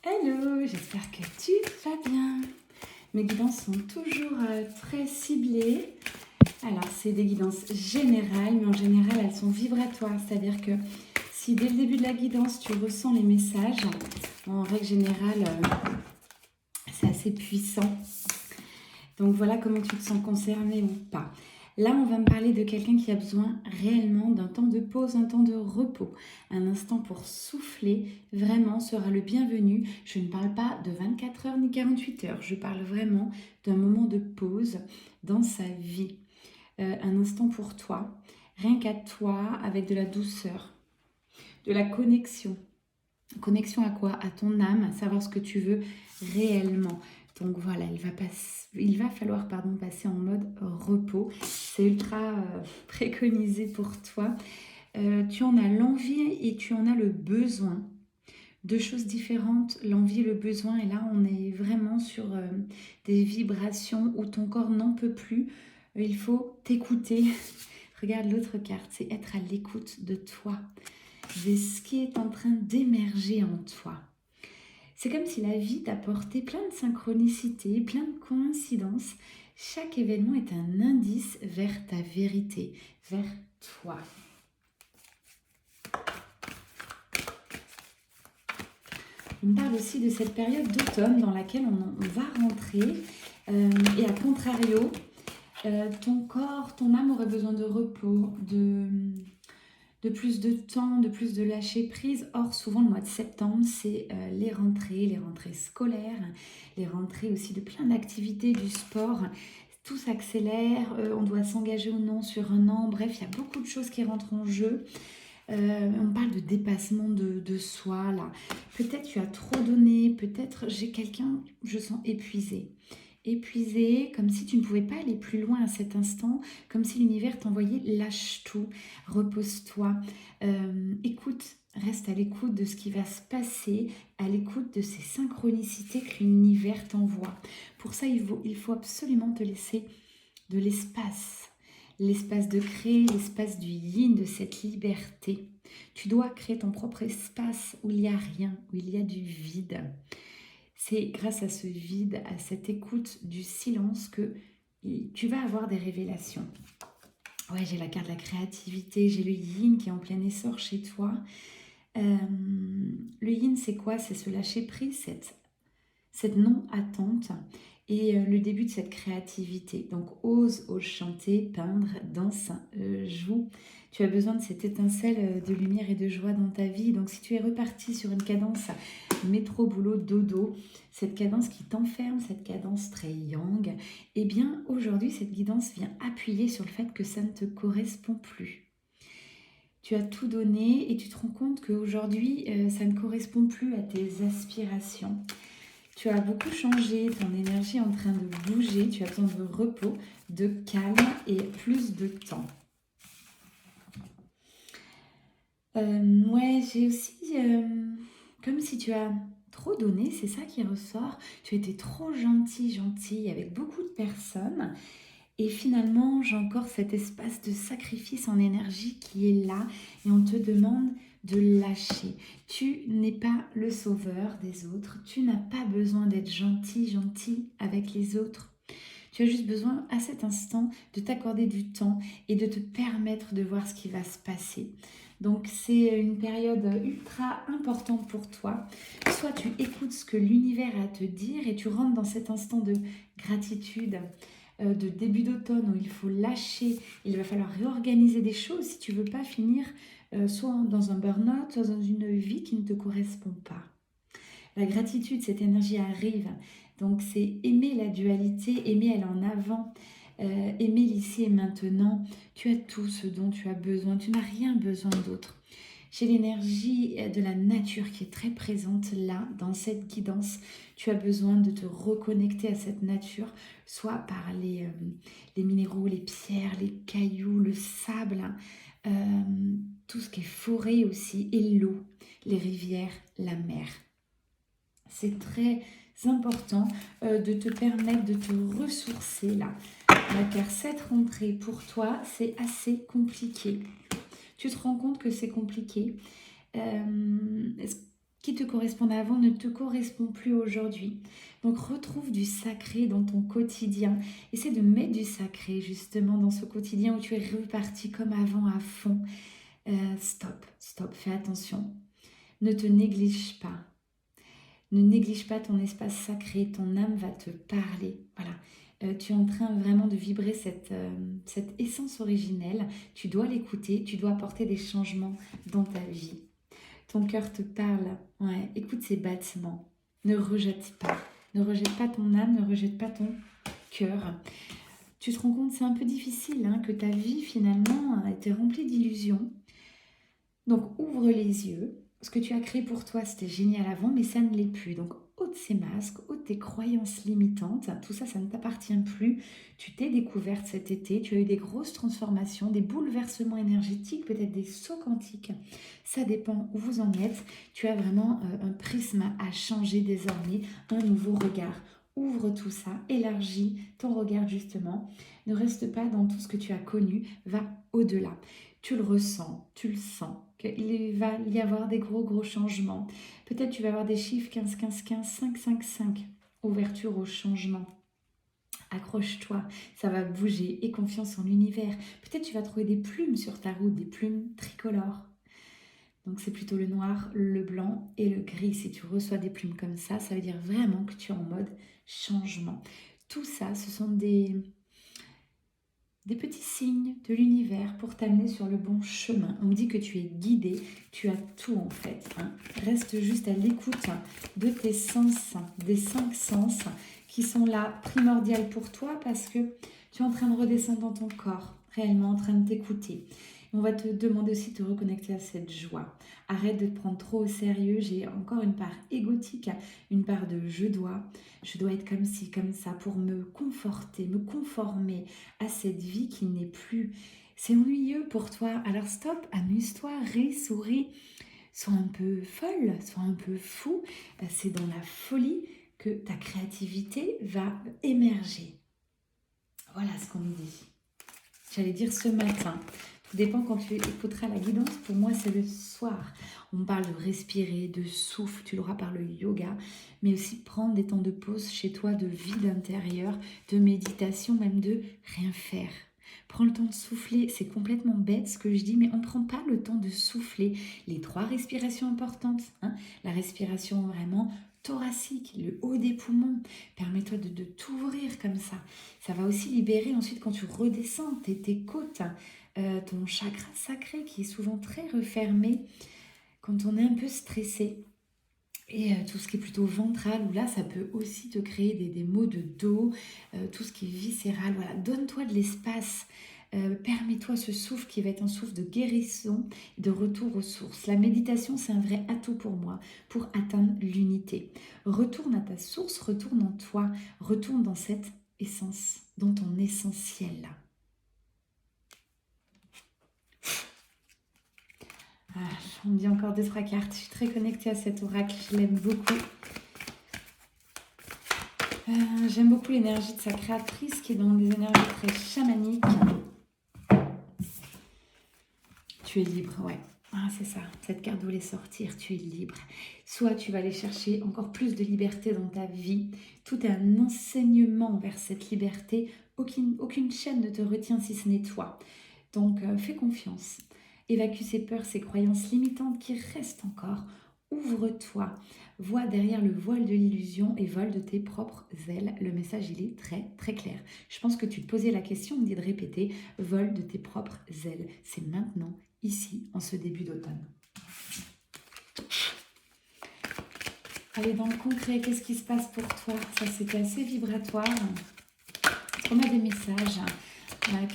Hello, j'espère que tu vas bien. Mes guidances sont toujours très ciblées. Alors, c'est des guidances générales, mais en général, elles sont vibratoires. C'est-à-dire que si dès le début de la guidance, tu ressens les messages, en règle générale, c'est assez puissant. Donc, voilà comment tu te sens concerné ou pas. Là, on va me parler de quelqu'un qui a besoin réellement d'un temps de pause, un temps de repos. Un instant pour souffler, vraiment, sera le bienvenu. Je ne parle pas de 24 heures ni 48 heures. Je parle vraiment d'un moment de pause dans sa vie. Un instant pour toi, rien qu'à toi, avec de la douceur, de la connexion. Connexion à quoi? À ton âme, à savoir ce que tu veux réellement. Donc voilà, il va falloir passer en mode repos. C'est ultra préconisé pour toi. Tu en as l'envie et tu en as le besoin. Deux choses différentes, l'envie et le besoin. Et là, on est vraiment sur des vibrations où ton corps n'en peut plus. Il faut t'écouter. Regarde l'autre carte, c'est être à l'écoute de toi, de ce qui est en train d'émerger en toi. C'est comme si la vie t'apportait plein de synchronicités, plein de coïncidences. Chaque événement est un indice vers ta vérité, vers toi. On parle aussi de cette période d'automne dans laquelle on va rentrer. Et à contrario, ton corps, ton âme aurait besoin de repos, de plus de temps, de plus de lâcher prise. Or, souvent, le mois de septembre, c'est les rentrées scolaires, les rentrées aussi de plein d'activités, du sport. Tout s'accélère, on doit s'engager ou non sur un an. Bref, il y a beaucoup de choses qui rentrent en jeu. On parle de dépassement de soi, là. Peut-être tu as trop donné, peut-être j'ai quelqu'un, je sens épuisé. Épuisé, comme si tu ne pouvais pas aller plus loin à cet instant, comme si l'univers t'envoyait lâche tout, repose-toi, écoute, reste à l'écoute de ce qui va se passer, à l'écoute de ces synchronicités que l'univers t'envoie. Pour ça, il faut absolument te laisser de l'espace. L'espace de créer, l'espace du yin, de cette liberté. Tu dois créer ton propre espace où il n'y a rien, où il y a du vide. C'est grâce à ce vide, à cette écoute du silence que tu vas avoir des révélations. Ouais, j'ai la carte de la créativité, j'ai le yin qui est en plein essor chez toi. Le yin, c'est quoi? C'est se lâcher prise, cette non-attente et le début de cette créativité. Donc ose chanter, peindre, danse, joue. Tu as besoin de cette étincelle de lumière et de joie dans ta vie. Donc si tu es reparti sur une cadence métro, boulot, dodo, cette cadence qui t'enferme, cette cadence très yang, eh bien aujourd'hui cette guidance vient appuyer sur le fait que ça ne te correspond plus. Tu as tout donné et tu te rends compte qu'aujourd'hui ça ne correspond plus à tes aspirations. Tu as beaucoup changé, ton énergie est en train de bouger, tu as besoin de repos, de calme et plus de temps. Ouais, j'ai aussi comme si tu as trop donné, c'est ça qui ressort. Tu étais trop gentille avec beaucoup de personnes. Et finalement, j'ai encore cet espace de sacrifice en énergie qui est là et on te demande de lâcher. Tu n'es pas le sauveur des autres. Tu n'as pas besoin d'être gentil avec les autres. Tu as juste besoin à cet instant de t'accorder du temps et de te permettre de voir ce qui va se passer. Donc c'est une période ultra importante pour toi. Soit tu écoutes ce que l'univers a à te dire et tu rentres dans cet instant de gratitude, de début d'automne où il faut lâcher, il va falloir réorganiser des choses si tu ne veux pas finir soit dans un burn-out, soit dans une vie qui ne te correspond pas. La gratitude, cette énergie arrive, donc c'est aimer la dualité, aimer aller en avant, aimer l'ici et maintenant. Tu as tout ce dont tu as besoin, tu n'as rien besoin d'autre. J'ai l'énergie de la nature qui est très présente là, dans cette guidance. Tu as besoin de te reconnecter à cette nature, soit par les minéraux, les pierres, les cailloux, le sable, tout ce qui est forêt aussi, et l'eau, les rivières, la mer. C'est très important de te permettre de te ressourcer là. Car cette rentrée pour toi, c'est assez compliqué. Tu te rends compte que c'est compliqué. qui te correspondait avant ne te correspond plus aujourd'hui. Donc retrouve du sacré dans ton quotidien. Essaie de mettre du sacré justement dans ce quotidien où tu es reparti comme avant à fond. Stop, fais attention. Ne te néglige pas. Ne néglige pas ton espace sacré, ton âme va te parler. Voilà. Tu es en train vraiment de vibrer cette essence originelle. Tu dois l'écouter, tu dois apporter des changements dans ta vie. Ton cœur te parle. Ouais, écoute ses battements. Ne rejette pas. Ne rejette pas ton âme, ne rejette pas ton cœur. Tu te rends compte, c'est un peu difficile, hein, que ta vie finalement a été remplie d'illusions. Donc ouvre les yeux. Ce que tu as créé pour toi, c'était génial avant, mais ça ne l'est plus. Donc ôte ces masques, ôte tes croyances limitantes. Tout ça, ça ne t'appartient plus. Tu t'es découverte cet été, tu as eu des grosses transformations, des bouleversements énergétiques, peut-être des sauts quantiques. Ça dépend où vous en êtes. Tu as vraiment un prisme à changer désormais, un nouveau regard. Ouvre tout ça, élargis ton regard justement. Ne reste pas dans tout ce que tu as connu, va au-delà. Tu le ressens, tu le sens, qu'il va y avoir des gros changements. Peut-être tu vas avoir des chiffres 15, 15, 15, 5, 5, 5. Ouverture au changement. Accroche-toi, ça va bouger et confiance en l'univers. Peut-être tu vas trouver des plumes sur ta route, des plumes tricolores. Donc c'est plutôt le noir, le blanc et le gris. Si tu reçois des plumes comme ça veut dire vraiment que tu es en mode changement. Tout ça, ce sont des petits signes de l'univers pour t'amener sur le bon chemin. On me dit que tu es guidé, tu as tout en fait. Hein. Reste juste à l'écoute de tes sens, des 5 sens qui sont là primordiales pour toi parce que tu es en train de redescendre dans ton corps, réellement en train de t'écouter. On va te demander aussi de te reconnecter à cette joie. Arrête de te prendre trop au sérieux. J'ai encore une part égotique, une part de je dois être comme ci, comme ça pour me conforter, me conformer à cette vie qui n'est plus. C'est ennuyeux pour toi. Alors stop, amuse-toi, ris, souris, sois un peu folle, sois un peu fou. C'est dans la folie que ta créativité va émerger. Voilà ce qu'on nous dit. J'allais dire ce matin. Tout dépend quand tu écouteras la guidance. Pour moi, c'est le soir. On parle de respirer, de souffle. Tu l'auras par le yoga. Mais aussi prendre des temps de pause chez toi, de vide intérieur, de méditation, même de rien faire. Prends le temps de souffler. C'est complètement bête ce que je dis, mais on ne prend pas le temps de souffler. Les 3 respirations importantes. Hein, la respiration vraiment thoracique, le haut des poumons. Permets-toi de t'ouvrir comme ça. Ça va aussi libérer ensuite quand tu redescends tes côtes, ton chakra sacré qui est souvent très refermé quand on est un peu stressé. Et tout ce qui est plutôt ventral, où là, ça peut aussi te créer des maux de dos, tout ce qui est viscéral. Voilà, donne-toi de l'espace. Permets-toi ce souffle qui va être un souffle de guérison, de retour aux sources. La méditation, c'est un vrai atout pour moi, pour atteindre l'unité. Retourne à ta source, retourne en toi, retourne dans cette essence, dans ton essentiel. On me dit encore 2-3 cartes. Je suis très connectée à cet oracle, je l'aime beaucoup. J'aime beaucoup l'énergie de sa créatrice qui est dans des énergies très chamaniques. Tu es libre, ouais. Ah, c'est ça, cette carte voulait sortir, tu es libre. Soit tu vas aller chercher encore plus de liberté dans ta vie. Tout est un enseignement vers cette liberté. Aucune chaîne ne te retient si ce n'est toi. Donc, fais confiance. Évacue ces peurs, ces croyances limitantes qui restent encore. Ouvre-toi. Vois derrière le voile de l'illusion et vole de tes propres ailes. Le message, il est très clair. Je pense que tu te posais la question, on me dit de répéter. Vole de tes propres ailes. C'est maintenant, ici, en ce début d'automne. Allez, dans le concret, qu'est-ce qui se passe pour toi? Ça, c'était assez vibratoire. On a des messages.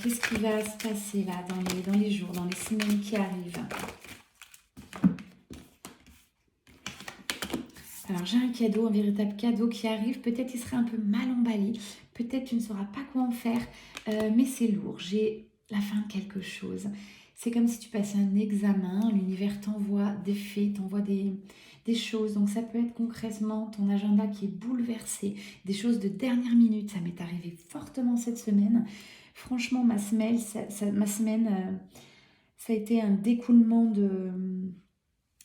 Qu'est-ce qui va se passer là dans les jours, dans les semaines qui arrivent? Alors j'ai un cadeau, un véritable cadeau qui arrive. Peut-être il serait un peu mal emballé. Peut-être tu ne sauras pas quoi en faire. Mais c'est lourd. J'ai la fin de quelque chose. C'est comme si tu passais un examen. L'univers t'envoie des faits, t'envoie des choses. Donc ça peut être concrètement ton agenda qui est bouleversé. Des choses de dernière minute. Ça m'est arrivé fortement cette semaine. Franchement, ma semaine, ça a été un découlement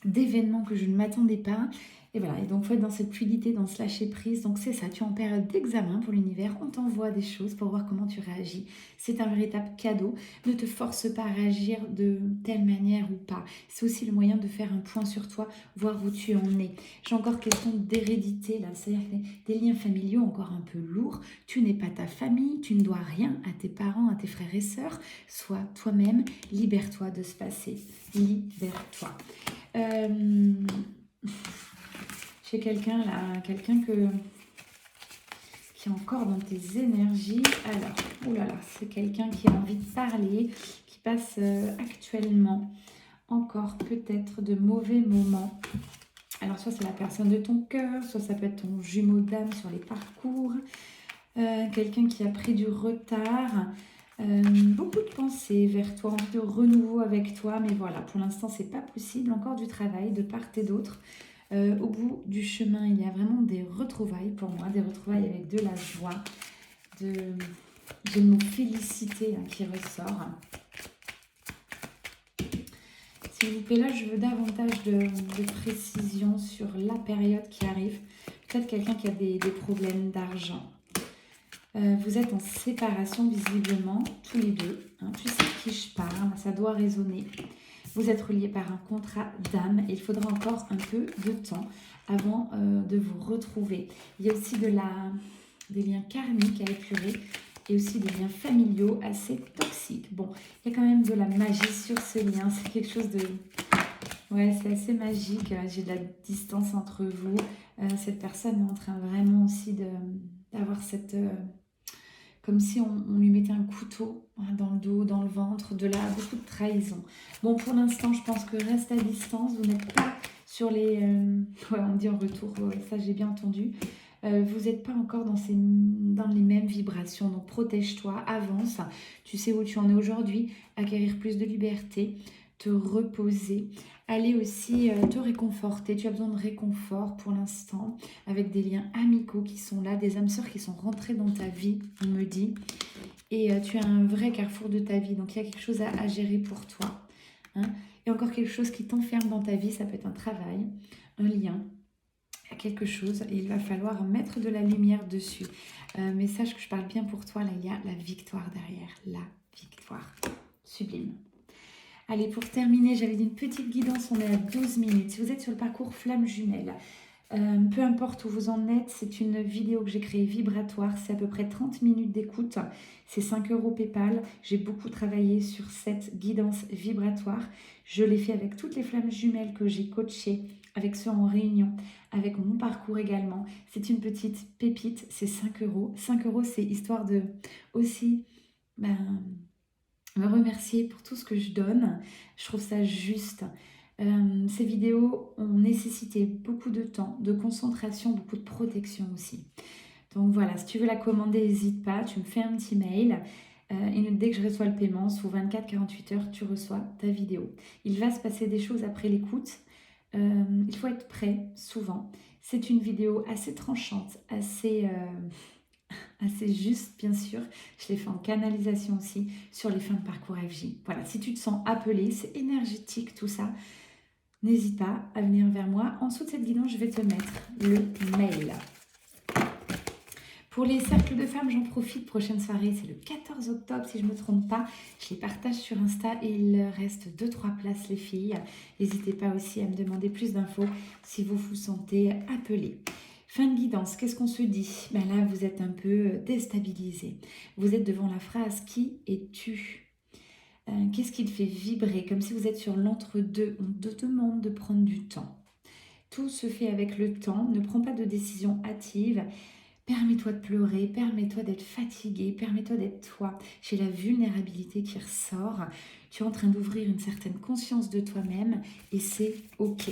d'événements que je ne m'attendais pas. Et voilà, et donc il faut être dans cette fluidité, dans ce lâcher prise. Donc c'est ça, tu es en période d'examen pour l'univers, on t'envoie des choses pour voir comment tu réagis. C'est un véritable cadeau. Ne te force pas à réagir de telle manière ou pas. C'est aussi le moyen de faire un point sur toi, voir où tu en es. J'ai encore question d'hérédité là, c'est-à-dire des liens familiaux encore un peu lourds. Tu n'es pas ta famille, tu ne dois rien à tes parents, à tes frères et sœurs. Sois toi-même, libère-toi de ce passé. Libère-toi. Euh, J'ai quelqu'un là, qui est encore dans tes énergies. Alors, oh là là, c'est quelqu'un qui a envie de parler, qui passe actuellement encore peut-être de mauvais moments. Alors, soit c'est la personne de ton cœur, soit ça peut être ton jumeau d'âme sur les parcours. Quelqu'un qui a pris du retard. Beaucoup de pensées vers toi, envie de renouveau avec toi, mais voilà, pour l'instant, c'est pas possible. Encore du travail de part et d'autre. Au bout du chemin, il y a vraiment des retrouvailles pour moi, des retrouvailles avec de la joie, j'ai le mot félicité qui ressort. S'il vous plaît, là, je veux davantage de précision sur la période qui arrive. Peut-être quelqu'un qui a des problèmes d'argent. Vous êtes en séparation visiblement, tous les deux. Tu sais de qui je parle, ça doit résonner. Vous êtes reliés par un contrat d'âme et il faudra encore un peu de temps avant de vous retrouver. Il y a aussi des liens karmiques à épurer et aussi des liens familiaux assez toxiques. Bon, il y a quand même de la magie sur ce lien. C'est quelque chose de... Ouais, c'est assez magique. J'ai de la distance entre vous. Cette personne est en train vraiment aussi d'avoir cette... comme si on lui mettait un couteau dans le dos, dans le ventre, beaucoup de trahison. Bon, pour l'instant, je pense que reste à distance. Vous n'êtes pas sur les... ouais, on dit en retour, ouais, ça j'ai bien entendu. Vous n'êtes pas encore dans les mêmes vibrations. Donc protège-toi, avance. Tu sais où tu en es aujourd'hui. Acquérir plus de liberté, te reposer. Aller aussi te réconforter. Tu as besoin de réconfort pour l'instant, avec des liens amicaux qui sont là, des âmes sœurs qui sont rentrées dans ta vie, on me dit. Et tu as un vrai carrefour de ta vie. Donc il y a quelque chose à gérer pour toi. Hein. Et encore quelque chose qui t'enferme dans ta vie. Ça peut être un travail, un lien, quelque chose. Et il va falloir mettre de la lumière dessus. Mais sache que je parle bien pour toi. Là, il y a la victoire derrière. La victoire. Sublime. Allez, pour terminer, j'avais dit une petite guidance, on est à 12 minutes. Si vous êtes sur le parcours Flamme Jumelle, peu importe où vous en êtes, c'est une vidéo que j'ai créée vibratoire, c'est à peu près 30 minutes d'écoute, c'est 5 € PayPal. J'ai beaucoup travaillé sur cette guidance vibratoire. Je l'ai fait avec toutes les flammes jumelles que j'ai coachées, avec ceux en réunion, avec mon parcours également. C'est une petite pépite, c'est 5 €. 5 €, c'est histoire de aussi... me remercier pour tout ce que je donne. Je trouve ça juste. Ces vidéos ont nécessité beaucoup de temps, de concentration, beaucoup de protection aussi. Donc voilà, si tu veux la commander, n'hésite pas, tu me fais un petit mail. Et dès que je reçois le paiement, sous 24-48 heures, tu reçois ta vidéo. Il va se passer des choses après l'écoute. Il faut être prêt, souvent. C'est une vidéo assez tranchante, assez juste, bien sûr. Je l'ai fait en canalisation aussi sur les fins de parcours FJ. Voilà, si tu te sens appelé, c'est énergétique tout ça, n'hésite pas à venir vers moi. En dessous de cette guidance, je vais te mettre le mail. Pour les cercles de femmes, j'en profite. Prochaine soirée, c'est le 14 octobre, si je ne me trompe pas. Je les partage sur Insta et il reste 2-3 places, les filles. N'hésitez pas aussi à me demander plus d'infos si vous vous sentez appelé. Fin de guidance, qu'est-ce qu'on se dit? Ben là, vous êtes un peu déstabilisé. Vous êtes devant la phrase « Qui es-tu » Qu'est-ce qui te fait vibrer? Comme si vous êtes sur l'entre-deux. On te demande de prendre du temps. Tout se fait avec le temps. Ne prends pas de décision hâtive. Permets-toi de pleurer, permets-toi d'être fatigué, permets-toi d'être toi. J'ai la vulnérabilité qui ressort. Tu es en train d'ouvrir une certaine conscience de toi-même et c'est OK.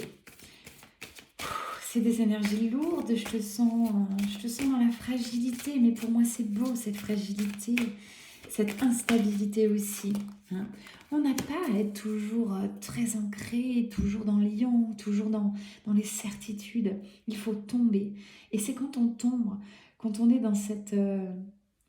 C'est des énergies lourdes, je te sens dans la fragilité, mais pour moi c'est beau cette fragilité, cette instabilité aussi. Hein. On n'a pas à être toujours très ancré, toujours dans le lion, toujours dans les certitudes. Il faut tomber. Et c'est quand on tombe, quand on est dans cette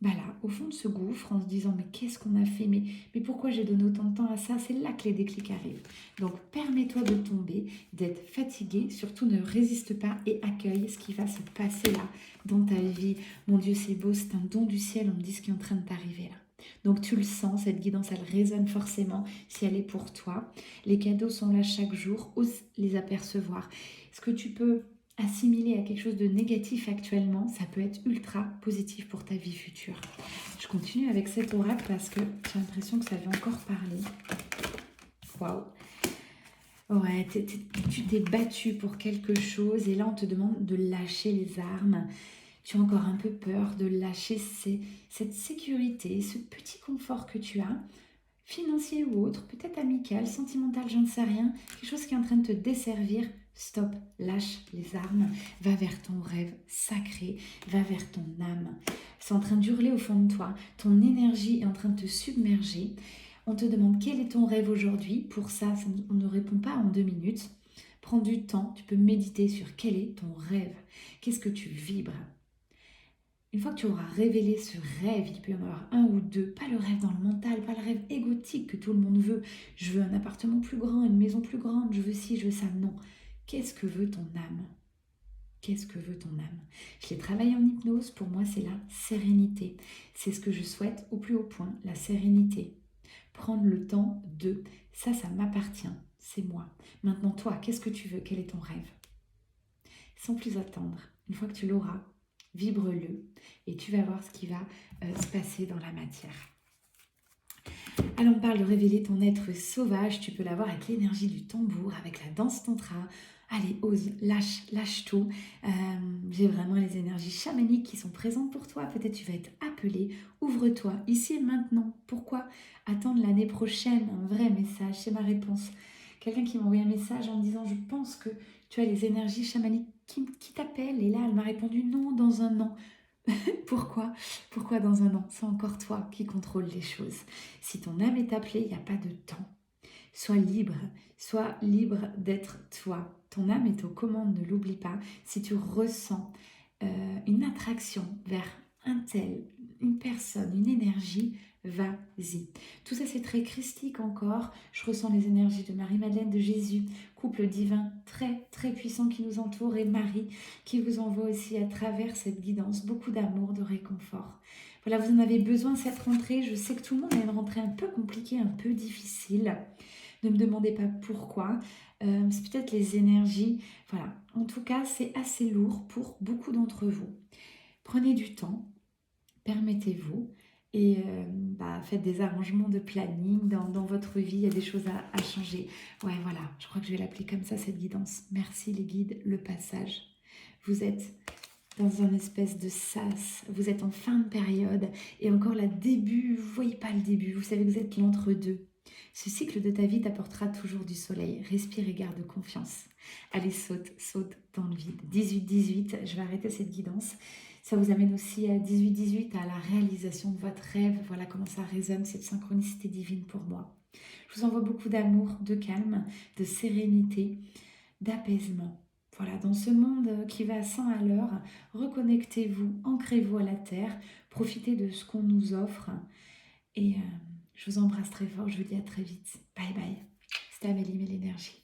bah là, au fond de ce gouffre, en se disant mais qu'est-ce qu'on a fait, mais pourquoi j'ai donné autant de temps à ça, c'est là que les déclics arrivent. Donc permets-toi de tomber, d'être fatigué, surtout ne résiste pas et accueille ce qui va se passer là dans ta vie. Mon Dieu, c'est beau, c'est un don du ciel, on me dit ce qui est en train de t'arriver là. Donc tu le sens, cette guidance, elle résonne forcément si elle est pour toi. Les cadeaux sont là chaque jour, ose les apercevoir. Ce que tu peux assimiler à quelque chose de négatif actuellement, ça peut être ultra positif pour ta vie future. Je continue avec cet oracle parce que j'ai l'impression que ça veut encore parler. Waouh! Ouais, tu t'es battu pour quelque chose et là on te demande de lâcher les armes. Tu as encore un peu peur de lâcher cette sécurité, ce petit confort que tu as, financier ou autre, peut-être amical, sentimental, j'en sais rien, quelque chose qui est en train de te desservir. Stop, lâche les armes, va vers ton rêve sacré, va vers ton âme. C'est en train d'hurler au fond de toi, ton énergie est en train de te submerger. On te demande quel est ton rêve aujourd'hui. Pour ça, on ne répond pas en 2 minutes. Prends du temps, tu peux méditer sur quel est ton rêve. Qu'est-ce que tu vibres? Une fois que tu auras révélé ce rêve, il peut y en avoir un ou deux, pas le rêve dans le mental, pas le rêve égotique que tout le monde veut. Je veux un appartement plus grand, une maison plus grande, je veux ci, je veux ça. Non. Qu'est-ce que veut ton âme? Qu'est-ce que veut ton âme? Je l'ai travaillé en hypnose, pour moi c'est la sérénité. C'est ce que je souhaite au plus haut point, la sérénité. Prendre le temps de, ça m'appartient, c'est moi. Maintenant toi, qu'est-ce que tu veux? Quel est ton rêve? Sans plus attendre, une fois que tu l'auras, vibre-le et tu vas voir ce qui va se passer dans la matière. Alors on parle de révéler ton être sauvage, tu peux l'avoir avec l'énergie du tambour, avec la danse tantra. Allez, ose, lâche tout. J'ai vraiment les énergies chamaniques qui sont présentes pour toi. Peut-être tu vas être appelé. Ouvre-toi ici et maintenant. Pourquoi attendre l'année prochaine un vrai message? C'est ma réponse. Quelqu'un qui m'a envoyé un message en me disant je pense que tu as les énergies chamaniques qui t'appellent. Et là, elle m'a répondu non, dans un an. Pourquoi? Pourquoi dans un an? C'est encore toi qui contrôle les choses. Si ton âme est appelée, il n'y a pas de temps. Sois libre d'être toi. Ton âme est aux commandes, ne l'oublie pas. Si tu ressens une attraction vers un tel, une personne, une énergie, vas-y. Tout ça c'est très christique encore. Je ressens les énergies de Marie-Madeleine, de Jésus, couple divin très très puissant qui nous entoure, et Marie qui vous envoie aussi à travers cette guidance beaucoup d'amour, de réconfort. Voilà, vous en avez besoin cette rentrée. Je sais que tout le monde a une rentrée un peu compliquée, un peu difficile. Ne me demandez pas pourquoi. C'est peut-être les énergies. Voilà. En tout cas, c'est assez lourd pour beaucoup d'entre vous. Prenez du temps, permettez-vous et faites des arrangements de planning dans votre vie. Il y a des choses à changer. Ouais, voilà. Je crois que je vais l'appeler comme ça, cette guidance. Merci les guides, le passage. Vous êtes dans un espèce de sas, vous êtes en fin de période et encore là, début, vous ne voyez pas le début, vous savez que vous êtes l'entre-deux. Ce cycle de ta vie t'apportera toujours du soleil. Respire et garde confiance. Allez, saute dans le vide. 18-18, je vais arrêter cette guidance. Ça vous amène aussi à 18-18 à la réalisation de votre rêve. Voilà comment ça résonne, cette synchronicité divine pour moi. Je vous envoie beaucoup d'amour, de calme, de sérénité, d'apaisement. Voilà, dans ce monde qui va à 100 à l'heure, reconnectez-vous, ancrez-vous à la terre, profitez de ce qu'on nous offre et je vous embrasse très fort, je vous dis à très vite. Bye bye. C'était Amélie Mélénergie.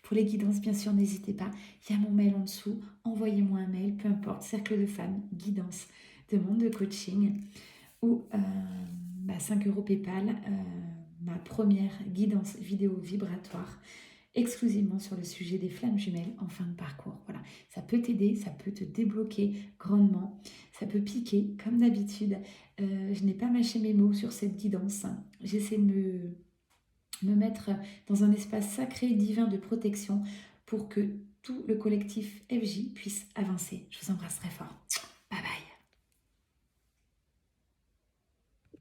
Pour les guidances, bien sûr, n'hésitez pas. Il y a mon mail en dessous. Envoyez-moi un mail, peu importe. Cercle de femmes, guidance, demande de coaching ou 5 € PayPal. Ma première guidance vidéo vibratoire exclusivement sur le sujet des flammes jumelles en fin de parcours. Voilà, ça peut t'aider, ça peut te débloquer grandement, ça peut piquer comme d'habitude. Je n'ai pas mâché mes mots sur cette guidance. J'essaie de me mettre dans un espace sacré, divin de protection pour que tout le collectif FJ puisse avancer. Je vous embrasse très fort.